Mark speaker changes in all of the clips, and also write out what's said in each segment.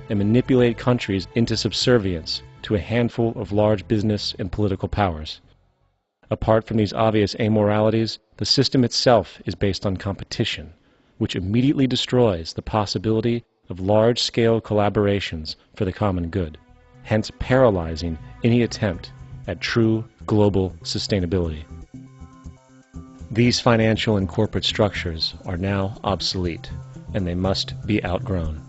Speaker 1: and manipulate countries into subservience to a handful of large business and political powers. Apart from these obvious amoralities, the system itself is based on competition, which immediately destroys the possibility of large-scale collaborations for the common good, hence paralyzing any attempt at true global sustainability. These financial and corporate structures are now obsolete, and they must be outgrown.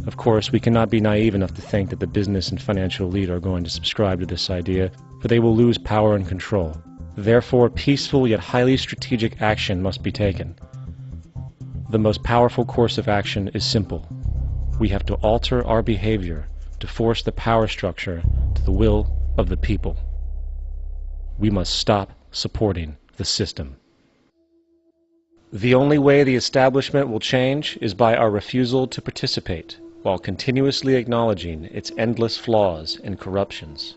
Speaker 1: Of course, we cannot be naive enough to think that the business and financial elite are going to subscribe to this idea, for they will lose power and control. Therefore, peaceful yet highly strategic action must be taken. The most powerful course of action is simple. We have to alter our behavior to force the power structure to the will of the people. We must stop supporting the system. The only way the establishment will change is by our refusal to participate, while continuously acknowledging its endless flaws and corruptions.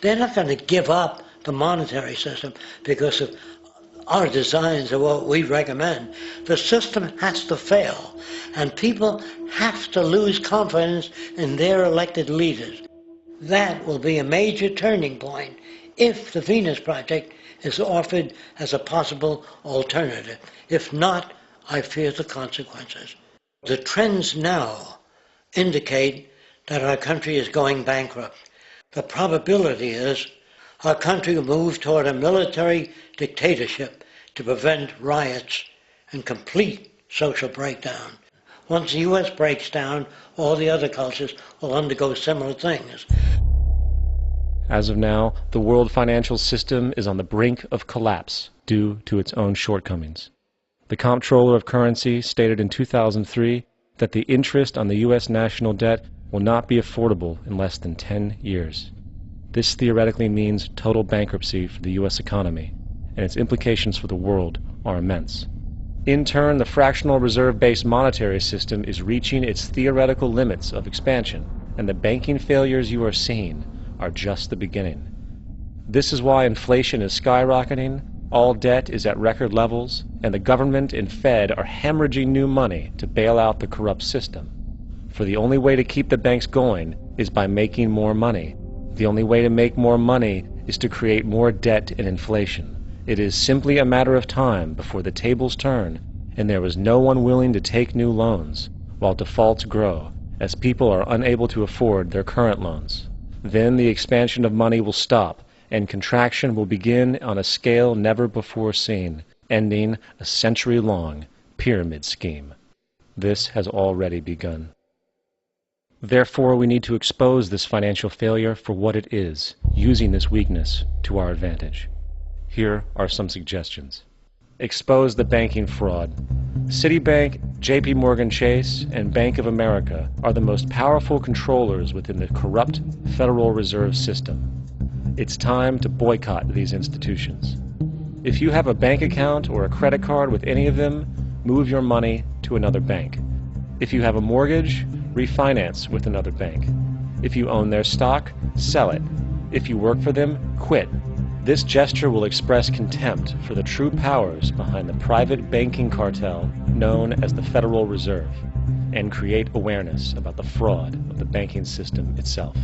Speaker 2: They're not going to give up the monetary system because of our designs of what we recommend. The system has to fail, and people have to lose confidence in their elected leaders. That will be a major turning point if the Venus Project is offered as a possible alternative. If not, I fear the consequences. The trends now indicate that our country is going bankrupt. The probability is our country will move toward a military dictatorship to prevent riots and complete social breakdown. Once the U.S. breaks down, all the other cultures will undergo similar things.
Speaker 1: As of now, the world financial system is on the brink of collapse due to its own shortcomings. The Comptroller of Currency stated in 2003 that the interest on the U.S. national debt will not be affordable in less than 10 years. This theoretically means total bankruptcy for the U.S. economy, and its implications for the world are immense. In turn, the fractional reserve-based monetary system is reaching its theoretical limits of expansion, and the banking failures you are seeing are just the beginning. This is why inflation is skyrocketing, all debt is at record levels, and the government and Fed are hemorrhaging new money to bail out the corrupt system. For the only way to keep the banks going is by making more money. The only way to make more money is to create more debt and inflation. It is simply a matter of time before the tables turn and there is no one willing to take new loans, while defaults grow, as people are unable to afford their current loans. Then the expansion of money will stop, and contraction will begin on a scale never before seen, ending a century-long pyramid scheme. This has already begun. Therefore, we need to expose this financial failure for what it is, using this weakness to our advantage. Here are some suggestions. Expose the banking fraud. Citibank, JP Morgan Chase, and Bank of America are the most powerful controllers within the corrupt Federal Reserve System. It's time to boycott these institutions. If you have a bank account or a credit card with any of them, move your money to another bank. If you have a mortgage, refinance with another bank. If you own their stock, sell it. If you work for them, quit. This gesture will express contempt for the true powers behind the private banking cartel known as the Federal Reserve, and create awareness about the fraud of the banking system itself.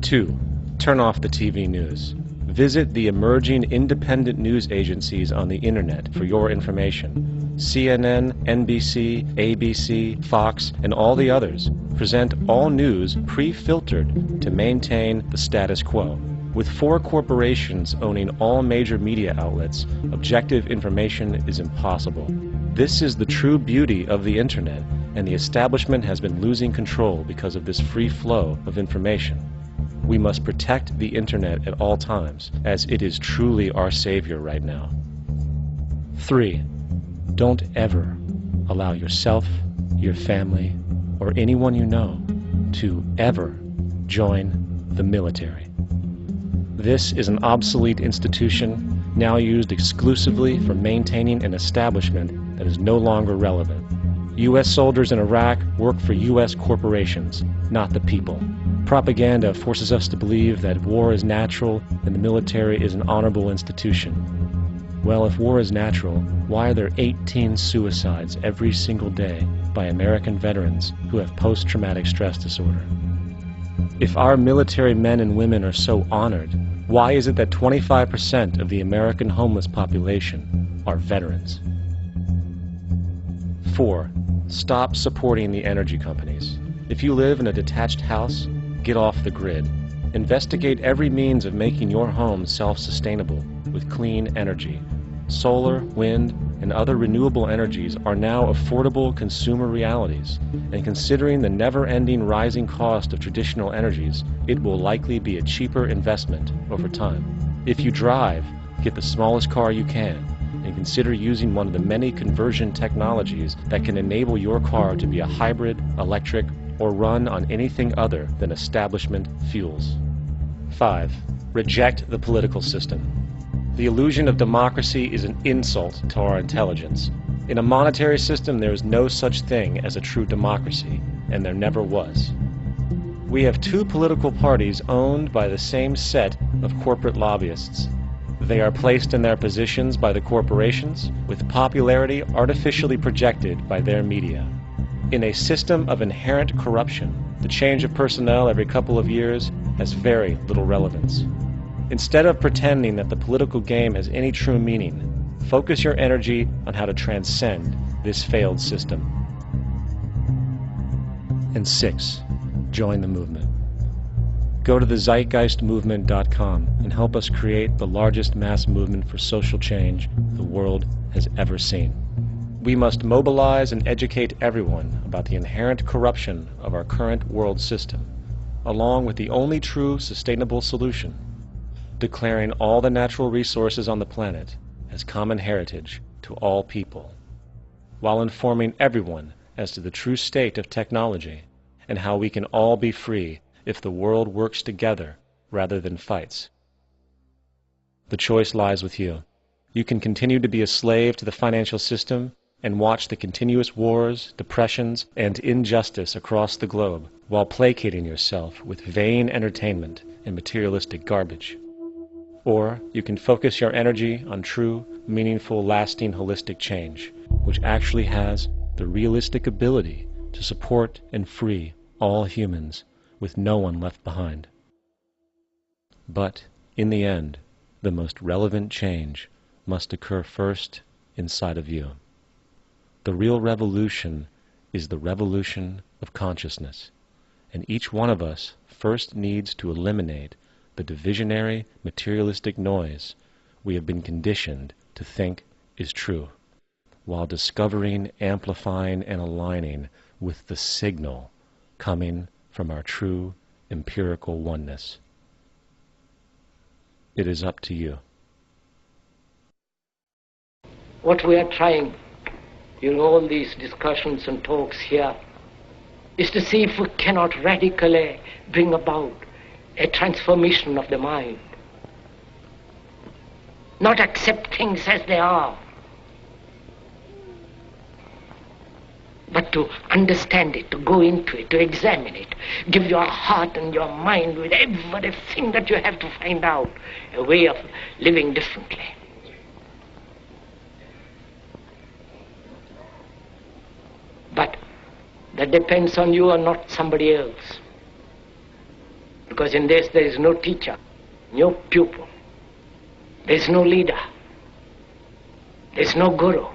Speaker 1: 2. Turn off the TV news. Visit the emerging independent news agencies on the internet for your information. CNN, NBC, ABC, Fox, and all the others present all news pre-filtered to maintain the status quo. With 4 corporations owning all major media outlets, objective information is impossible. This is the true beauty of the internet, and the establishment has been losing control because of this free flow of information. We must protect the internet at all times, as it is truly our savior right now. 3. Don't ever allow yourself, your family, or anyone you know to ever join the military. This is an obsolete institution now used exclusively for maintaining an establishment that is no longer relevant. U.S. soldiers in Iraq work for U.S. corporations, not the people. Propaganda forces us to believe that war is natural and the military is an honorable institution. Well, if war is natural, why are there 18 suicides every single day by American veterans who have post-traumatic stress disorder? If our military men and women are so honored, why is it that 25% of the American homeless population are veterans? 4. Stop supporting the energy companies. If you live in a detached house, get off the grid. Investigate every means of making your home self-sustainable with clean energy. Solar, wind, and other renewable energies are now affordable consumer realities, and considering the never-ending rising cost of traditional energies, it will likely be a cheaper investment over time. If you drive, get the smallest car you can, and consider using one of the many conversion technologies that can enable your car to be a hybrid, electric, or run on anything other than establishment fuels. 5. Reject the political system. The illusion of democracy is an insult to our intelligence. In a monetary system, there is no such thing as a true democracy, and there never was. We have two political parties owned by the same set of corporate lobbyists. They are placed in their positions by the corporations, with popularity artificially projected by their media. In a system of inherent corruption, the change of personnel every couple of years has very little relevance. Instead of pretending that the political game has any true meaning, focus your energy on how to transcend this failed system. And 6. Join the movement. Go to the zeitgeistmovement.com and help us create the largest mass movement for social change the world has ever seen. We must mobilize and educate everyone about the inherent corruption of our current world system, along with the only true sustainable solution, declaring all the natural resources on the planet as common heritage to all people, while informing everyone as to the true state of technology and how we can all be free if the world works together rather than fights. The choice lies with you. You can continue to be a slave to the financial system and watch the continuous wars, depressions, and injustice across the globe while placating yourself with vain entertainment and materialistic garbage. Or you can focus your energy on true, meaningful, lasting, holistic change, which actually has the realistic ability to support and free all humans with no one left behind. But, in the end, the most relevant change must occur first inside of you. The real revolution is the revolution of consciousness, and each one of us first needs to eliminate the divisionary, materialistic noise we have been conditioned to think is true, while discovering, amplifying, and aligning with the signal coming from our true empirical oneness. It is up to you.
Speaker 3: What we are trying in all these discussions and talks here is to see if we cannot radically bring about a transformation of the mind. Not accept things as they are, but to understand it, to go into it, to examine it. Give your heart and your mind with everything that you have to find out a way of living differently. But that depends on you and not somebody else. Because in this there is no teacher, no pupil. There is no leader. There is no guru.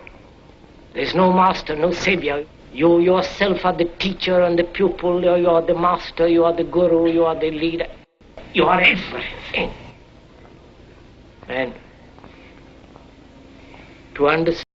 Speaker 3: There is no master, no savior. You yourself are the teacher and the pupil. You are the master, you are the guru, you are the leader. You are everything. And to understand